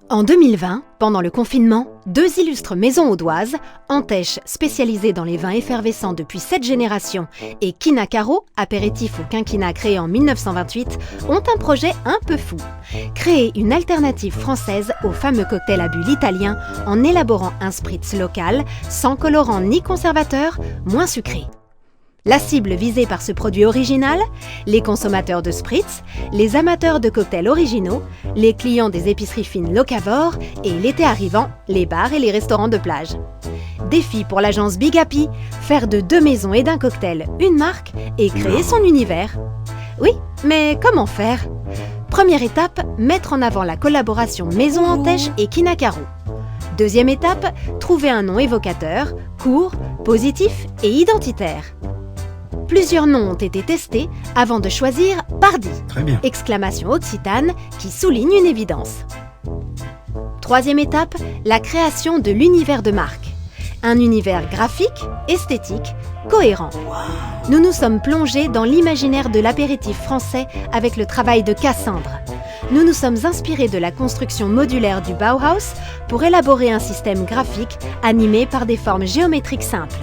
En 2020, pendant le confinement, deux illustres maisons audoises, Antèche, spécialisée dans les vins effervescents depuis 7 générations, et Kina-Caro, apéritif au quinquennat créé en 1928, ont un projet un peu fou. Créer une alternative française au fameux cocktail à bulles italien en élaborant un spritz local, sans colorant ni conservateur, moins sucré. La cible visée par ce produit original, les consommateurs de spritz, les amateurs de cocktails originaux, les clients des épiceries fines locavores et l'été arrivant, les bars et les restaurants de plage. Défi pour l'agence Big Happy, faire de 2 maisons et d'un cocktail une marque et créer son univers. Oui, mais comment faire? Première étape, mettre en avant la collaboration Maison Antèche et Kina-Caro. Deuxième étape, trouver un nom évocateur, court, positif et identitaire. Plusieurs noms ont été testés avant de choisir Pardi, exclamation occitane qui souligne une évidence. Troisième étape, la création de l'univers de marque. Un univers graphique, esthétique, cohérent. Nous nous sommes plongés dans l'imaginaire de l'apéritif français avec le travail de Cassandre. Nous nous sommes inspirés de la construction modulaire du Bauhaus pour élaborer un système graphique animé par des formes géométriques simples.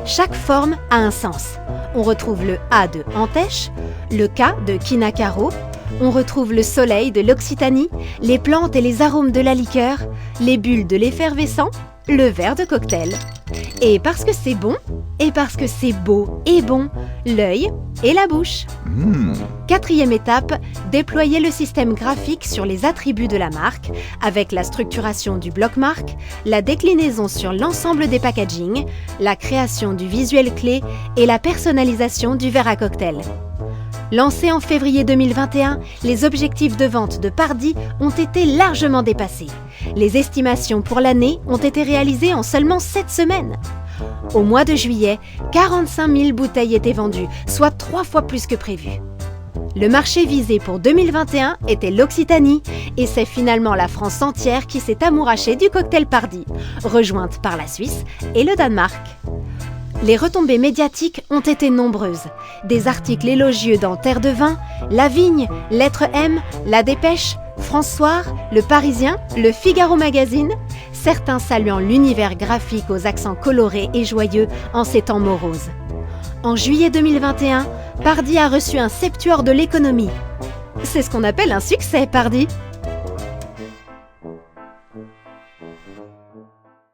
Chaque forme a un sens. On retrouve le A de Antèche, le K de Kina-Caro, on retrouve le soleil de l'Occitanie, les plantes et les arômes de la liqueur, les bulles de l'effervescent, le verre de cocktail. Et parce que c'est bon, et parce que c'est beau et bon, l'œil et la bouche. Quatrième étape, déployer le système graphique sur les attributs de la marque, avec la structuration du bloc marque, la déclinaison sur l'ensemble des packagings, la création du visuel clé et la personnalisation du verre à cocktail. Lancés en février 2021, les objectifs de vente de Pardi ont été largement dépassés. Les estimations pour l'année ont été réalisées en seulement 7 semaines. Au mois de juillet, 45 000 bouteilles étaient vendues, soit 3 fois plus que prévu. Le marché visé pour 2021 était l'Occitanie et c'est finalement la France entière qui s'est amourachée du cocktail Pardi, rejointe par la Suisse et le Danemark. Les retombées médiatiques ont été nombreuses. Des articles élogieux dans Terre de Vin, La Vigne, Lettre M, La Dépêche, François, Le Parisien, Le Figaro Magazine, certains saluant l'univers graphique aux accents colorés et joyeux en ces temps moroses. En juillet 2021, Pardi a reçu un septuor de l'économie. C'est ce qu'on appelle un succès, Pardi.